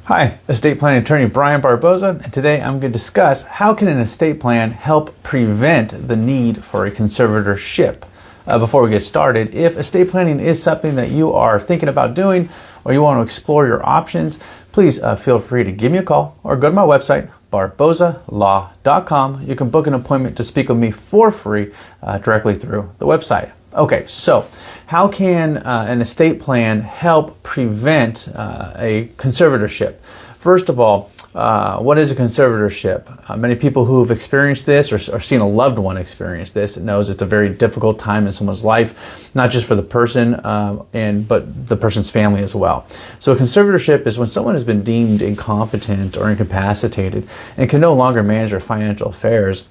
Hi, estate planning attorney Brian Barboza, and today I'm going to discuss how can an estate plan help prevent the need for a conservatorship. Before we get started, if estate planning is something that you are thinking about doing or you want to explore your options, please feel free to give me a call or go to my website, barbozalaw.com. You can book an appointment to speak with me for free directly through the website. Okay, so how can an estate plan help prevent a conservatorship? First of all, what is a conservatorship? Many people who have experienced this or seen a loved one experience this knows it's a very difficult time in someone's life, not just for the person, but the person's family as well. So a conservatorship is when someone has been deemed incompetent or incapacitated and can no longer manage their financial affairs.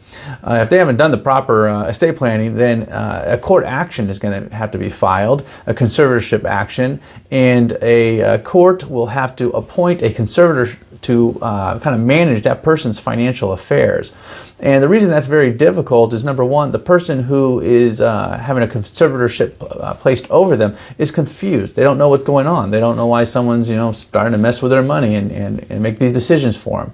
If they haven't done the proper estate planning, then a court action is going to have to be filed, a conservatorship action, and a court will have to appoint a conservator to kind of manage that person's financial affairs. And the reason that's very difficult is, number one, the person who is having a conservatorship placed over them is confused. They don't know what's going on. They don't know why someone's starting to mess with their money and make these decisions for them.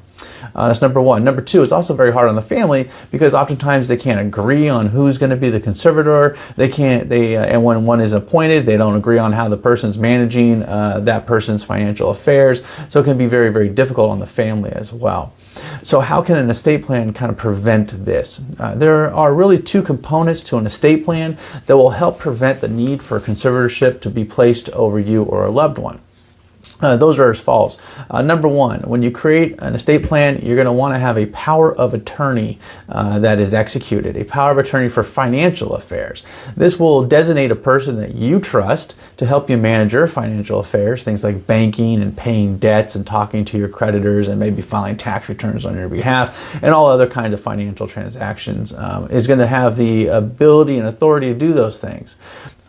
That's number one. Number two, it's also very hard on the family because oftentimes they can't agree on who's going to be the conservator. And when one is appointed, they don't agree on how the person's managing that person's financial affairs. So it can be very, very difficult on the family as well. So how can an estate plan kind of prevent this? There are really two components to an estate plan that will help prevent the need for a conservatorship to be placed over you or a loved one. Those are as follows. Number one, when you create an estate plan, you're going to want to have a power of attorney that is executed, a power of attorney for financial affairs. This will designate a person that you trust to help you manage your financial affairs, things like banking and paying debts and talking to your creditors and maybe filing tax returns on your behalf and all other kinds of financial transactions, is going to have the ability and authority to do those things.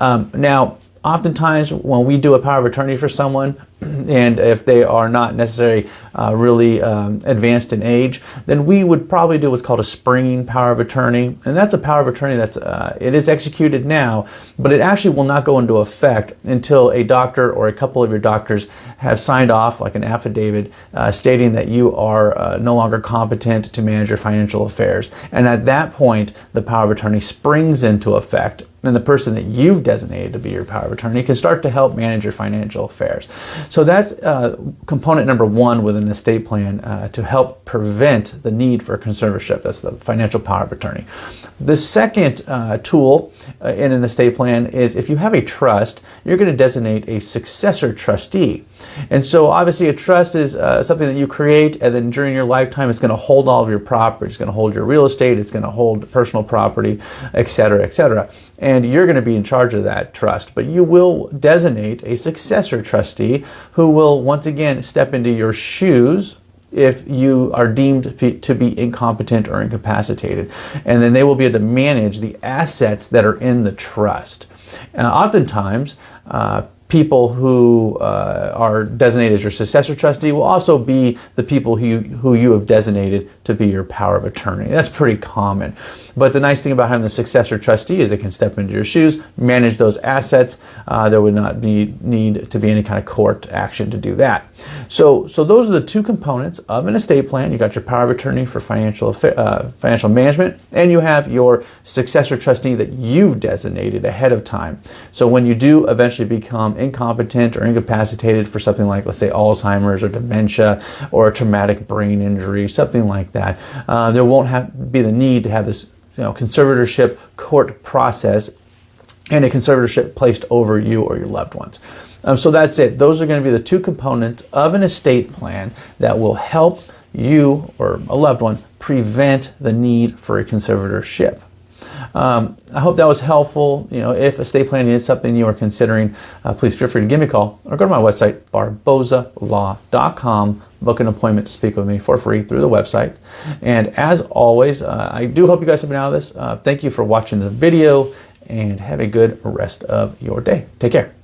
Now, oftentimes when we do a power of attorney for someone, and if they are not necessarily really advanced in age, then we would probably do what's called a springing power of attorney. And that's a power of attorney that's it is executed now, but it actually will not go into effect until a doctor or a couple of your doctors have signed off, like an affidavit, stating that you are no longer competent to manage your financial affairs. And at that point, the power of attorney springs into effect, and the person that you've designated to be your power of attorney can start to help manage your financial affairs. So that's component number one with an estate plan to help prevent the need for a conservatorship. That's the financial power of attorney. The second tool in an estate plan is if you have a trust, you're going to designate a successor trustee. And so obviously a trust is something that you create, and then during your lifetime it's going to hold all of your property. It's going to hold your real estate, it's going to hold personal property, et cetera, et cetera. And you're going to be in charge of that trust. But you will designate a successor trustee who will once again step into your shoes if you are deemed to be incompetent or incapacitated. And then they will be able to manage the assets that are in the trust. Oftentimes, people who are designated as your successor trustee will also be the people who you have designated to be your power of attorney. That's pretty common. But the nice thing about having the successor trustee is they can step into your shoes, manage those assets. There would not need to be any kind of court action to do that. So those are the two components of an estate plan. You got your power of attorney for financial management, and you have your successor trustee that you've designated ahead of time. So when you do eventually become incompetent or incapacitated for something like, let's say, Alzheimer's or dementia or a traumatic brain injury, something like that, there won't be the need to have this conservatorship court process and a conservatorship placed over you or your loved ones. So that's it. Those are going to be the two components of an estate plan that will help you or a loved one prevent the need for a conservatorship. I hope that was helpful. If estate planning is something you are considering, please feel free to give me a call or go to my website, barbozalaw.com. Book an appointment to speak with me for free through the website. And as always, I do hope you guys have been out of this. Thank you for watching the video, and have a good rest of your day. Take care.